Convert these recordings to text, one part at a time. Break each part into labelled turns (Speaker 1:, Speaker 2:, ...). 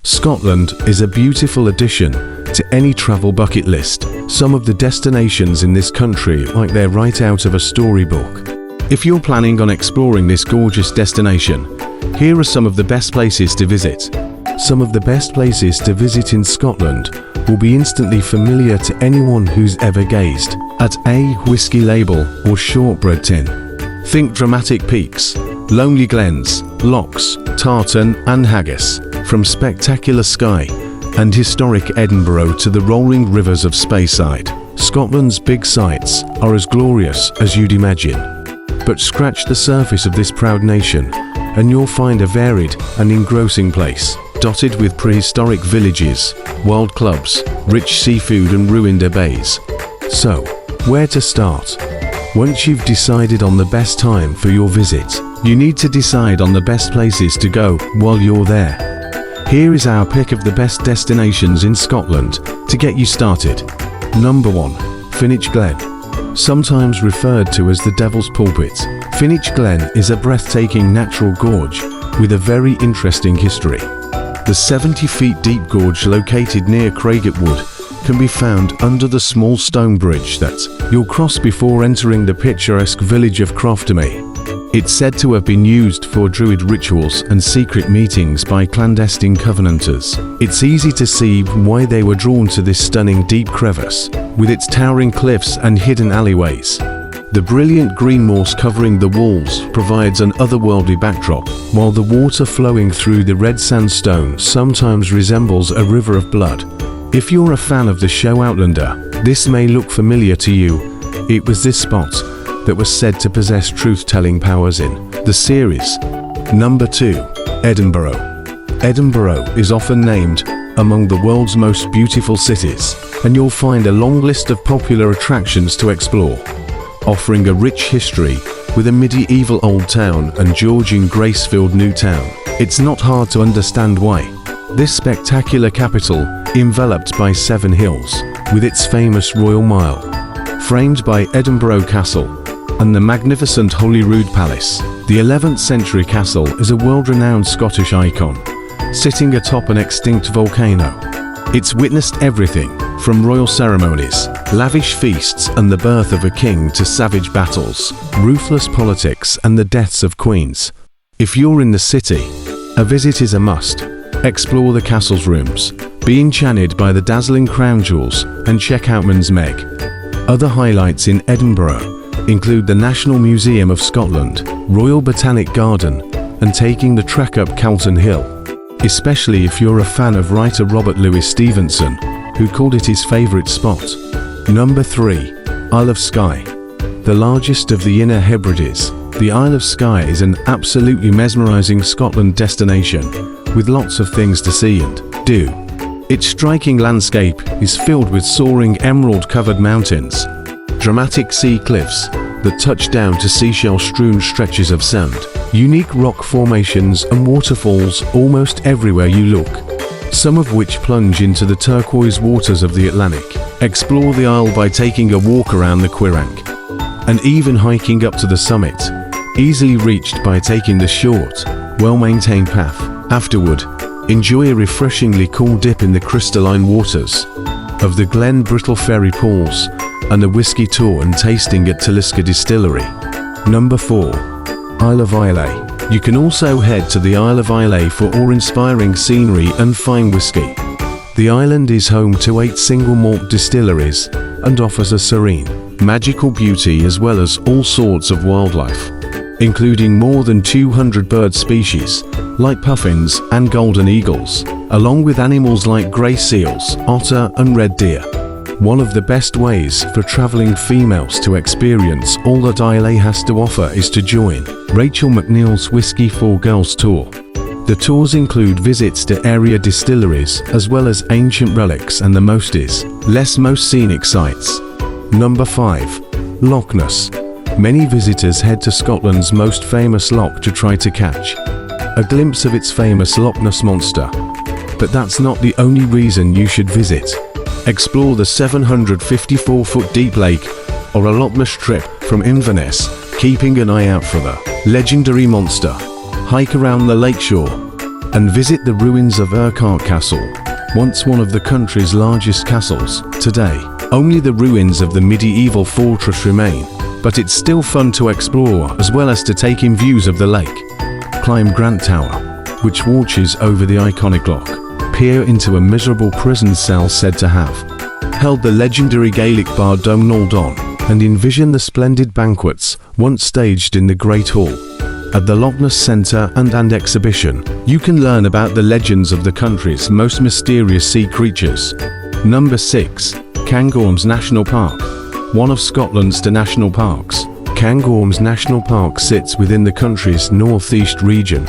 Speaker 1: Scotland is a beautiful addition to any travel bucket list. Some of the destinations in this country like they're right out of a storybook. If you're planning on exploring this gorgeous destination, here are some of the best places to visit. Some of the best places to visit in Scotland will be instantly familiar to anyone who's ever gazed at a whiskey label or shortbread tin. Think dramatic peaks, lonely glens, lochs, tartan and haggis. From spectacular Skye and historic Edinburgh to the rolling rivers of Speyside, Scotland's big sights are as glorious as you'd imagine. But scratch the surface of this proud nation and you'll find a varied and engrossing place, dotted with prehistoric villages, wild clubs, rich seafood and ruined abbeys. So, where to start? Once you've decided on the best time for your visit, you need to decide on the best places to go while you're there. Here is our pick of the best destinations in Scotland to get you started. Number 1. Finnich Glen. Sometimes referred to as the Devil's Pulpit, Finnich Glen is a breathtaking natural gorge with a very interesting history. The 70 feet deep gorge located near Craigitwood can be found under the small stone bridge that you'll cross before entering the picturesque village of Croftamy. It's said to have been used for druid rituals and secret meetings by clandestine covenanters. It's easy to see why they were drawn to this stunning deep crevice, with its towering cliffs and hidden alleyways. The brilliant green moss covering the walls provides an otherworldly backdrop, while the water flowing through the red sandstone sometimes resembles a river of blood. If you're a fan of the show Outlander, this may look familiar to you. It was this spot that was said to possess truth-telling powers in the series. Number 2. Edinburgh. Edinburgh is often named among the world's most beautiful cities, and you'll find a long list of popular attractions to explore, offering a rich history with a medieval old town and Georgian grace-filled new town. It's not hard to understand why. This spectacular capital, enveloped by 7 hills, with its famous Royal Mile, framed by Edinburgh Castle, and the magnificent Holyrood Palace. The 11th century castle is a world-renowned Scottish icon, sitting atop an extinct volcano. It's witnessed everything from royal ceremonies, lavish feasts and the birth of a king to savage battles, ruthless politics and the deaths of queens. If you're in the city, a visit is a must. Explore the castle's rooms, be enchanted by the dazzling crown jewels and check out Man's Meg. Other highlights in Edinburgh include the National Museum of Scotland, Royal Botanic Garden, and taking the trek up Calton Hill, especially if you're a fan of writer Robert Louis Stevenson, who called it his favourite spot. Number 3. Isle of Skye. The largest of the Inner Hebrides, the Isle of Skye is an absolutely mesmerising Scotland destination, with lots of things to see and do. Its striking landscape is filled with soaring emerald-covered mountains, dramatic sea cliffs that touch down to seashell-strewn stretches of sand, unique rock formations and waterfalls almost everywhere you look, some of which plunge into the turquoise waters of the Atlantic. Explore the isle by taking a walk around the Quiraing, and even hiking up to the summit, easily reached by taking the short, well-maintained path. Afterward, enjoy a refreshingly cool dip in the crystalline waters of the Glen Brittle Ferry pools and a whisky tour and tasting at Talisker Distillery. Number 4. Isle of Islay. You can also head to the Isle of Islay for awe-inspiring scenery and fine whisky. The island is home to 8 single malt distilleries and offers a serene, magical beauty as well as all sorts of wildlife, including more than 200 bird species like puffins and golden eagles, along with animals like grey seals, otter and red deer. One of the best ways for travelling females to experience all that Islay has to offer is to join Rachel McNeil's Whisky for Girls tour. The tours include visits to area distilleries as well as ancient relics and the most scenic sites. Number 5. Loch Ness. Many visitors head to Scotland's most famous loch to try to catch a glimpse of its famous Loch Ness monster. But that's not the only reason you should visit. Explore the 754-foot deep lake or a Loch Ness trip from Inverness, keeping an eye out for the legendary monster. Hike around the lakeshore, and visit the ruins of Urquhart Castle, once one of the country's largest castles. Today, only the ruins of the medieval fortress remain, but it's still fun to explore as well as to take in views of the lake. Climb Grant Tower, which watches over the iconic loch. Peer into a miserable prison cell said to have held the legendary Gaelic bar Dom Noldon, and envision the splendid banquets once staged in the Great Hall. At the Loch Ness Centre and Exhibition, you can learn about the legends of the country's most mysterious sea creatures. Number 6. Cairngorms National Park. One of Scotland's national parks, Cairngorms National Park sits within the country's northeast region.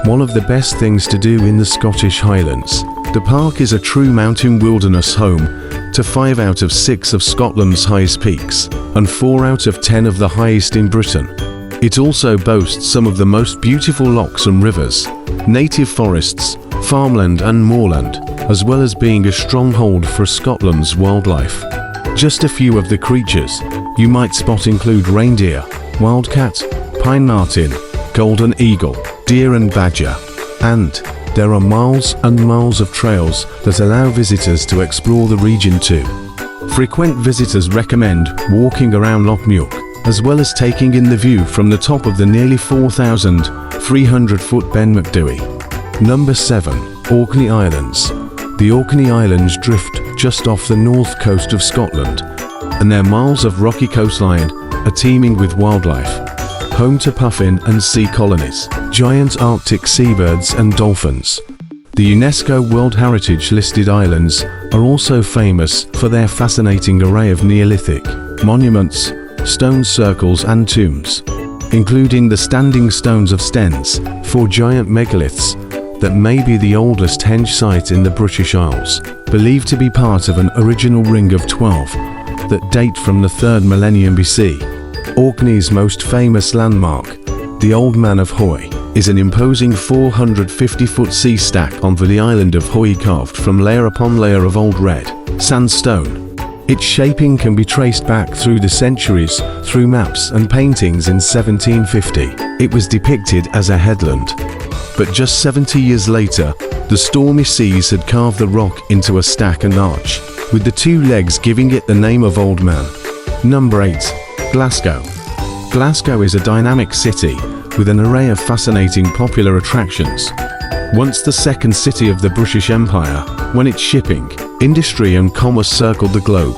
Speaker 1: One of the best things to do in the Scottish Highlands, the park is a true mountain wilderness home to 5 out of 6 of Scotland's highest peaks, and 4 out of 10 of the highest in Britain. It also boasts some of the most beautiful lochs and rivers, native forests, farmland and moorland, as well as being a stronghold for Scotland's wildlife. Just a few of the creatures you might spot include reindeer, wildcat, pine marten, golden eagle, deer and badger, and there are miles and miles of trails that allow visitors to explore the region too. Frequent visitors recommend walking around Loch Muir, as well as taking in the view from the top of the nearly 4,300-foot Ben Macdui. Number 7. Orkney Islands. The Orkney Islands drift just off the north coast of Scotland, and their miles of rocky coastline are teeming with wildlife. Home to puffin and sea colonies, giant Arctic seabirds and dolphins. The UNESCO World Heritage listed islands are also famous for their fascinating array of Neolithic monuments, stone circles and tombs, including the standing stones of Stens, 4 giant megaliths that may be the oldest henge site in the British Isles, believed to be part of an original ring of 12 that date from the 3rd millennium BC. Orkney's most famous landmark, the Old Man of Hoy, is an imposing 450-foot sea stack on the island of Hoy carved from layer upon layer of old red sandstone. Its shaping can be traced back through the centuries through maps and paintings. In 1750, it was depicted as a headland. But just 70 years later, the stormy seas had carved the rock into a stack and arch, with the 2 legs giving it the name of Old Man. Number 8. Glasgow. Glasgow is a dynamic city with an array of fascinating popular attractions. Once the second city of the British Empire, when its shipping, industry and commerce circled the globe,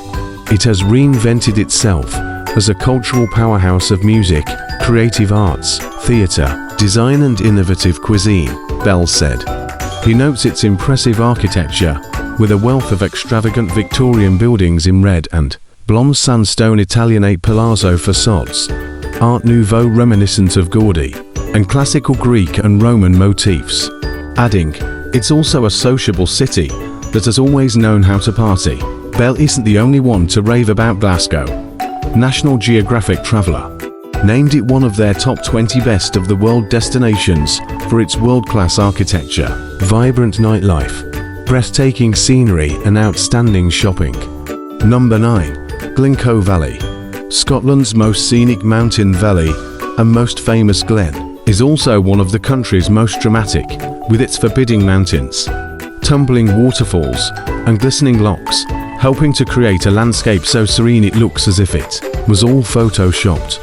Speaker 1: it has reinvented itself as a cultural powerhouse of music, creative arts, theatre, design and innovative cuisine, Bell said. He notes its impressive architecture, with a wealth of extravagant Victorian buildings in red and blonde sandstone Italianate palazzo facades, Art Nouveau reminiscent of Gaudi, and classical Greek and Roman motifs. Adding, it's also a sociable city that has always known how to party. Bell isn't the only one to rave about Glasgow. National Geographic Traveller named it one of their top 20 best of the world destinations for its world-class architecture, vibrant nightlife, breathtaking scenery and outstanding shopping. Number 9. Glencoe Valley. Scotland's most scenic mountain valley and most famous glen is also one of the country's most dramatic, with its forbidding mountains, tumbling waterfalls and glistening lochs, helping to create a landscape so serene it looks as if it was all photoshopped.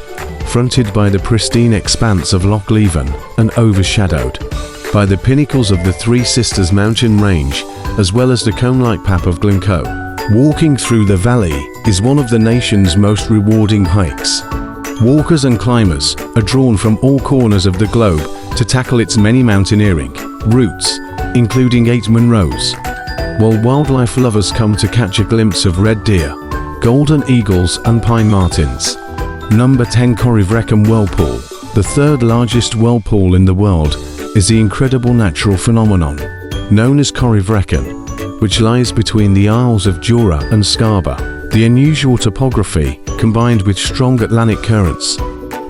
Speaker 1: Fronted by the pristine expanse of Loch Leven and overshadowed by the pinnacles of the Three Sisters mountain range, as well as the cone-like path of Glencoe. Walking through the valley is one of the nation's most rewarding hikes. Walkers and climbers are drawn from all corners of the globe to tackle its many mountaineering routes, including 8 Munros, while wildlife lovers come to catch a glimpse of red deer, golden eagles and pine martens. Number 10. Corryvreckan Whirlpool. The 3rd largest whirlpool in the world is the incredible natural phenomenon known as Corryvreckan, which lies between the Isles of Jura and Scarborough. The unusual topography, combined with strong Atlantic currents,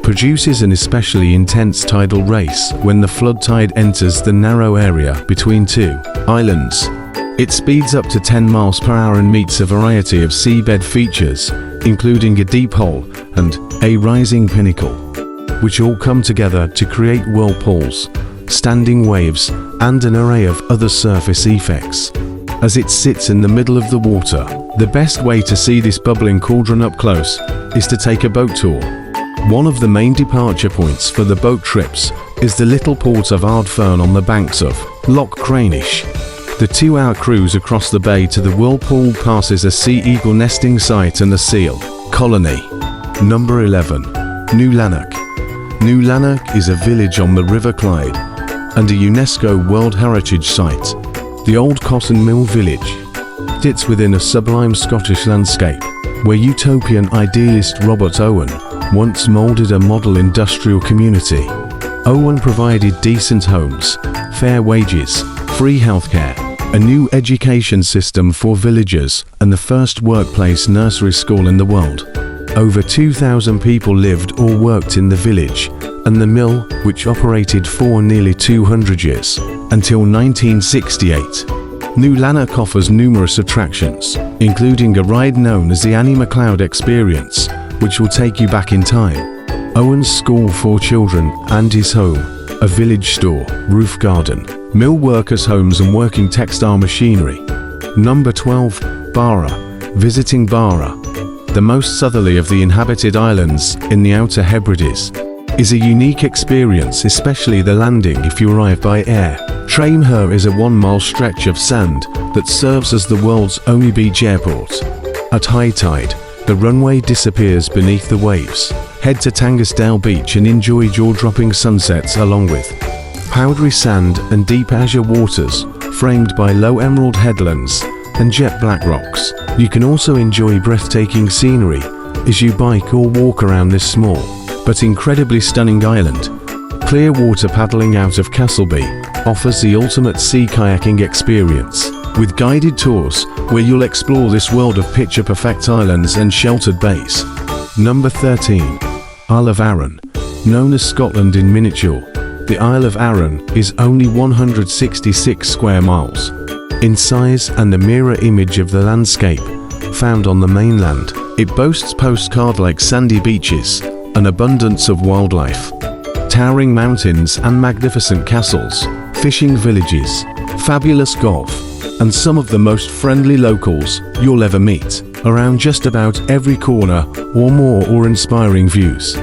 Speaker 1: produces an especially intense tidal race when the flood tide enters the narrow area between 2 islands. It speeds up to 10 miles per hour and meets a variety of seabed features, including a deep hole and a rising pinnacle, which all come together to create whirlpools standing waves, and an array of other surface effects. As it sits in the middle of the water, the best way to see this bubbling cauldron up close is to take a boat tour. One of the main departure points for the boat trips is the little port of Ardfern on the banks of Loch Cranish. The 2-hour cruise across the bay to the Whirlpool passes a sea eagle nesting site and a seal colony. Number 11. New Lanark. New Lanark is a village on the River Clyde and a UNESCO World Heritage Site. The old cotton mill village sits within a sublime Scottish landscape where utopian idealist Robert Owen once moulded a model industrial community. Owen provided decent homes, fair wages, free healthcare, a new education system for villagers, and the first workplace nursery school in the world. Over 2,000 people lived or worked in the village, and the mill, which operated for nearly 200 years, until 1968. New Lanark offers numerous attractions, including a ride known as the Annie MacLeod Experience, which will take you back in time, Owen's School for Children and his home, a village store, roof garden, mill workers' homes and working textile machinery. Number 12. Barra. Visiting Barra, the most southerly of the inhabited islands in the Outer Hebrides, is a unique experience, especially the landing if you arrive by air. Traimher is a 1-mile stretch of sand that serves as the world's only beach airport. At high tide, the runway disappears beneath the waves. Head to Tangersdale Beach and enjoy jaw-dropping sunsets along with powdery sand and deep azure waters framed by low emerald headlands and jet black rocks. You can also enjoy breathtaking scenery as you bike or walk around this small but incredibly stunning island. Clear water paddling out of Castleby offers the ultimate sea kayaking experience, with guided tours where you'll explore this world of picture-perfect islands and sheltered bays. Number 13. Isle of Arran. Known as Scotland in miniature, the Isle of Arran is only 166 square miles in size and a mirror image of the landscape found on the mainland. It boasts postcard-like sandy beaches, an abundance of wildlife, towering mountains and magnificent castles, fishing villages, fabulous golf, and some of the most friendly locals you'll ever meet. Around just about every corner or more inspiring views,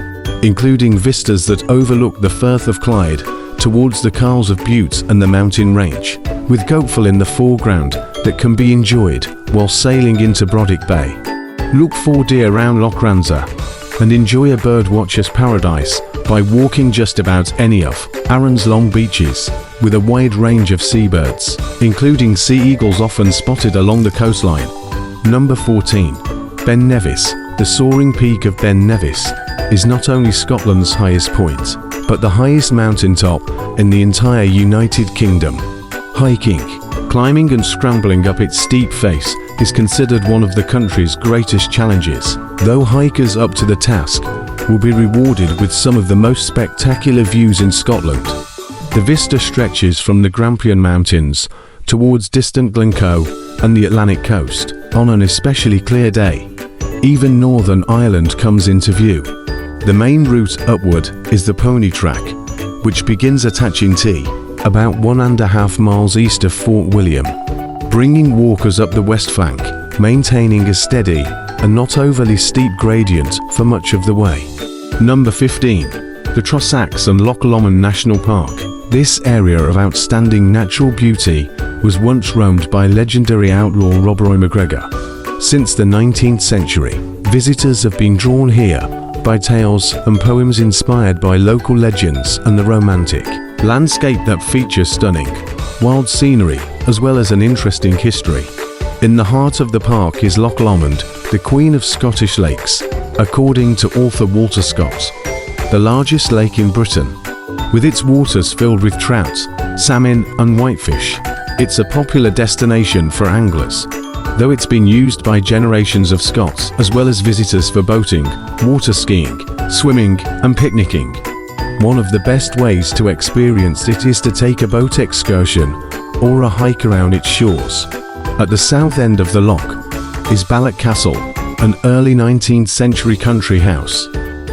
Speaker 1: including vistas that overlook the Firth of Clyde towards the Carls of Bute and the mountain range, with Goatful in the foreground that can be enjoyed while sailing into Brodgar Bay. Look for deer around Loch Ranza and enjoy a birdwatcher's paradise by walking just about any of Arran's long beaches, with a wide range of seabirds, including sea eagles often spotted along the coastline. Number 14. Ben Nevis. The soaring peak of Ben Nevis is not only Scotland's highest point, but the highest mountaintop in the entire United Kingdom. Hiking, climbing and scrambling up its steep face is considered one of the country's greatest challenges, though hikers up to the task will be rewarded with some of the most spectacular views in Scotland. The vista stretches from the Grampian Mountains towards distant Glencoe and the Atlantic coast. On an especially clear day, even Northern Ireland comes into view. The main route upward is the pony track, which begins at Atchintee, about 1.5 miles east of Fort William, bringing walkers up the west flank, maintaining a steady and not overly steep gradient for much of the way. Number 15. The Trossachs and Loch Lomond National Park. This area of outstanding natural beauty was once roamed by legendary outlaw Rob Roy MacGregor. Since the 19th century, visitors have been drawn here by tales and poems inspired by local legends and the romantic landscape that features stunning, wild scenery as well as an interesting history. In the heart of the park is Loch Lomond, the Queen of Scottish Lakes, according to author Walter Scott, the largest lake in Britain. With its waters filled with trout, salmon and whitefish, it's a popular destination for anglers, though it's been used by generations of Scots as well as visitors for boating, water skiing, swimming and picnicking. One of the best ways to experience it is to take a boat excursion or a hike around its shores. At the south end of the loch is Balloch Castle, an early 19th century country house.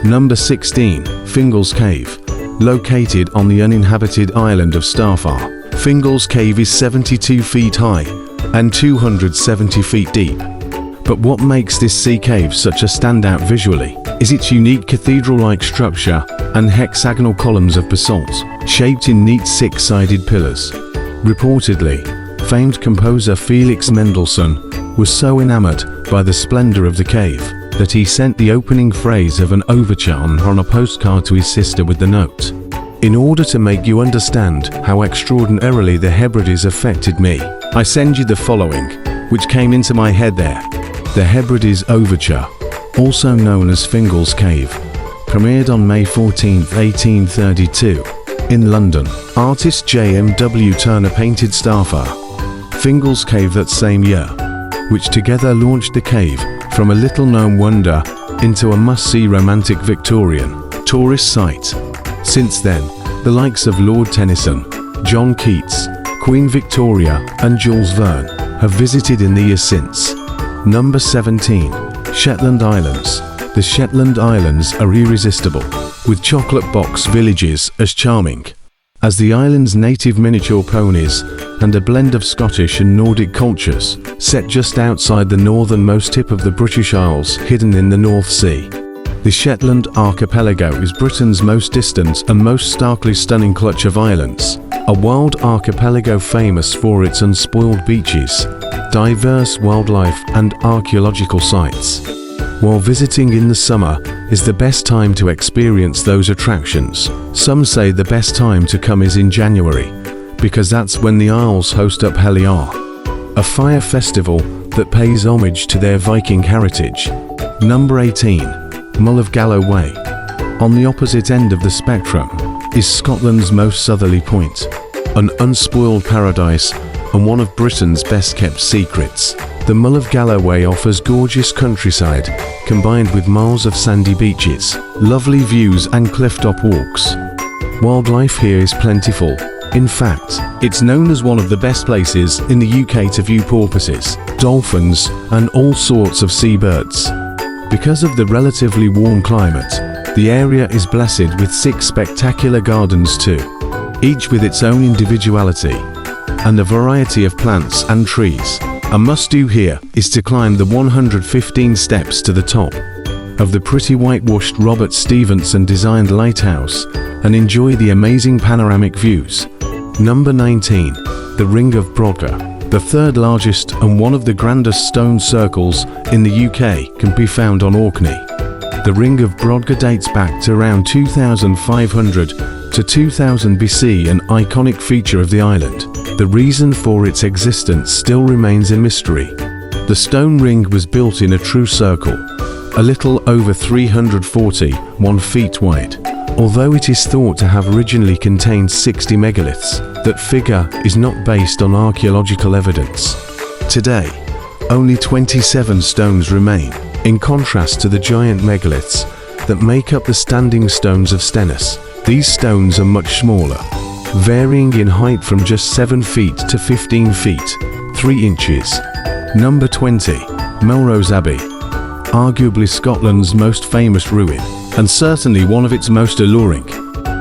Speaker 1: Number 16. Fingal's Cave. located on the uninhabited island of Starfar. Fingal's cave is 72 feet high and 270 feet deep. But what makes this sea cave such a standout visually is its unique cathedral-like structure and hexagonal columns of basalt, shaped in neat six-sided pillars. Reportedly, famed composer Felix Mendelssohn was so enamored by the splendor of the cave that he sent the opening phrase of an overture on a postcard to his sister with the note, "In order to make you understand how extraordinarily the Hebrides affected me, I send you the following," which came into my head there. The Hebrides Overture, also known as Fingal's Cave, premiered on May 14, 1832, in London. Artist J.M.W. Turner painted Starfar, Fingal's Cave that same year, which together launched the cave from a little-known wonder into a must-see romantic Victorian tourist site. Since then, the likes of Lord Tennyson, John Keats, Queen Victoria and Jules Verne have visited in the years since. Number 17. Shetland Islands. The Shetland Islands are irresistible, with chocolate box villages as charming as the island's native miniature ponies and a blend of Scottish and Nordic cultures, set just outside the northernmost tip of the British Isles, hidden in the North Sea. The Shetland Archipelago is Britain's most distant and most starkly stunning clutch of islands, a wild archipelago famous for its unspoiled beaches, diverse wildlife and archaeological sites. While visiting in the summer is the best time to experience those attractions, some say the best time to come is in January, because that's when the Isles host up Heliar, a fire festival that pays homage to their Viking heritage. Number 18. Mull of Galloway. On the opposite end of the spectrum is Scotland's most southerly point, an unspoiled paradise and one of Britain's best-kept secrets. The Mull of Galloway offers gorgeous countryside, combined with miles of sandy beaches, lovely views and cliff-top walks. Wildlife here is plentiful. In fact, it's known as one of the best places in the UK to view porpoises, dolphins, and all sorts of seabirds. Because of the relatively warm climate, the area is blessed with 6 spectacular gardens too, each with its own individuality, and a variety of plants and trees. A must-do here is to climb the 115 steps to the top of the pretty whitewashed Robert Stevenson designed lighthouse and enjoy the amazing panoramic views. Number 19. The Ring of Brodgar. The third largest and one of the grandest stone circles in the UK can be found on Orkney. The Ring of Brodgar dates back to around 2500 to 2000 BC, an iconic feature of the island. The reason for its existence still remains a mystery. The stone ring was built in a true circle, a little over 341 feet wide. Although it is thought to have originally contained 60 megaliths, that figure is not based on archaeological evidence. Today, only 27 stones remain, in contrast to the giant megaliths that make up the standing stones of Stennis. These stones are much smaller, varying in height from just 7 feet to 15 feet, 3 inches. Number 20. Melrose Abbey. Arguably Scotland's most famous ruin, and certainly one of its most alluring.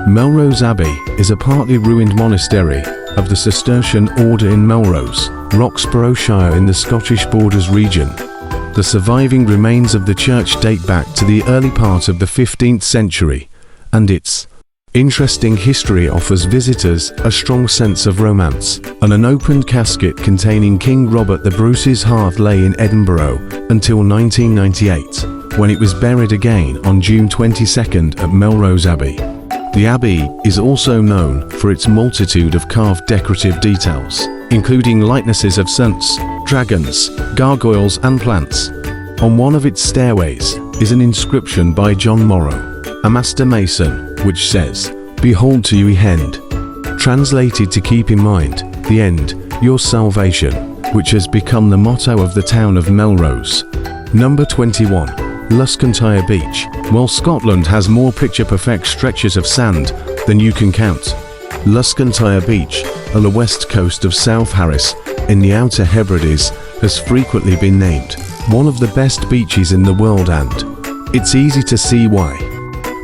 Speaker 1: Melrose Abbey is a partly ruined monastery of the Cistercian order in Melrose, Roxburghshire in the Scottish Borders region. The surviving remains of the church date back to the early part of the 15th century, and its interesting history offers visitors a strong sense of romance. An unopened casket containing King Robert the Bruce's heart lay in Edinburgh until 1998, when it was buried again on June 22nd at Melrose Abbey. The abbey is also known for its multitude of carved decorative details, including likenesses of saints, dragons, gargoyles and plants. On one of its stairways is an inscription by John Morrow, a master mason, which says, "Behold to you end," translated to keep in mind, the end, your salvation, which has become the motto of the town of Melrose. Number 21. Luskentyre Beach. While Scotland has more picture-perfect stretches of sand than you can count, Luskentyre Beach, on the west coast of South Harris, in the Outer Hebrides, has frequently been named one of the best beaches in the world, and it's easy to see why.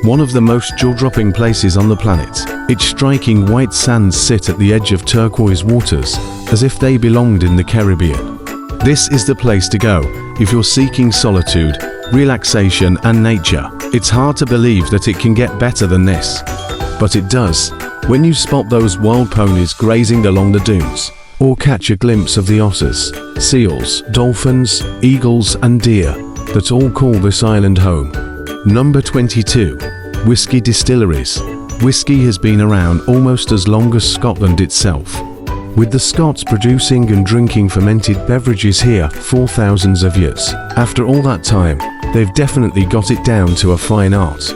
Speaker 1: one of the most jaw-dropping places on the planet. Its striking white sands sit at the edge of turquoise waters, as if they belonged in the Caribbean. This is the place to go if you're seeking solitude, relaxation and nature. It's hard to believe that it can get better than this, but it does. When you spot those wild ponies grazing along the dunes, or catch a glimpse of the otters, seals, dolphins, eagles and deer that all call this island home. Number 22. Whisky distilleries. Whisky has been around almost as long as Scotland itself, with the Scots producing and drinking fermented beverages here for thousands of years. After all that time, they've definitely got it down to a fine art.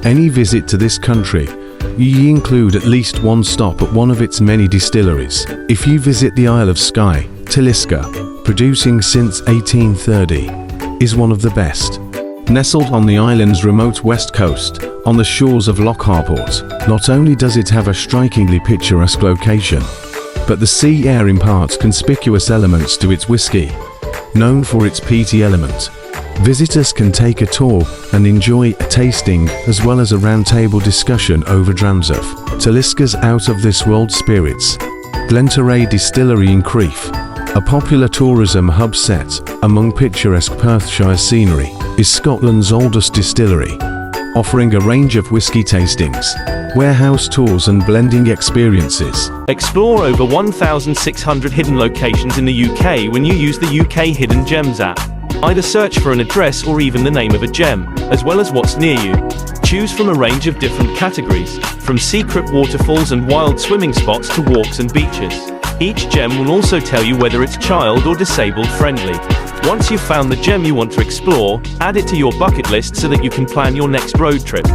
Speaker 1: Any visit to this country, you include at least one stop at one of its many distilleries. If you visit the Isle of Skye, Talisker, producing since 1830, is one of the best. Nestled on the island's remote west coast, on the shores of Loch Harport, not only does it have a strikingly picturesque location, but the sea air imparts conspicuous elements to its whisky, known for its peaty element. Visitors can take a tour and enjoy a tasting as well as a roundtable discussion over drams of Talisker's out-of-this-world spirits. Glencoe Distillery in Crieff, a popular tourism hub set among picturesque Perthshire scenery, is Scotland's oldest distillery, offering a range of whisky tastings, warehouse tours and blending experiences.
Speaker 2: Explore over 1,600 hidden locations in the UK when you use the UK Hidden Gems app. Either search for an address or even the name of a gem, as well as what's near you. Choose from a range of different categories, from secret waterfalls and wild swimming spots to walks and beaches. Each gem will also tell you whether it's child or disabled friendly. Once you've found the gem you want to explore, add it to your bucket list so that you can plan your next road trip.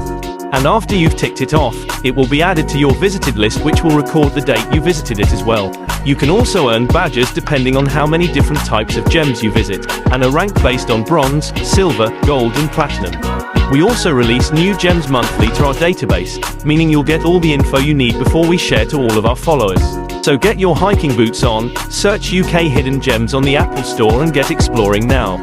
Speaker 2: And after you've ticked it off, it will be added to your visited list, which will record the date you visited it as well. You can also earn badges depending on how many different types of gems you visit, and are ranked based on bronze, silver, gold and platinum. We also release new gems monthly to our database, meaning you'll get all the info you need before we share to all of our followers. So get your hiking boots on, search UK Hidden Gems on the Apple Store and get exploring now.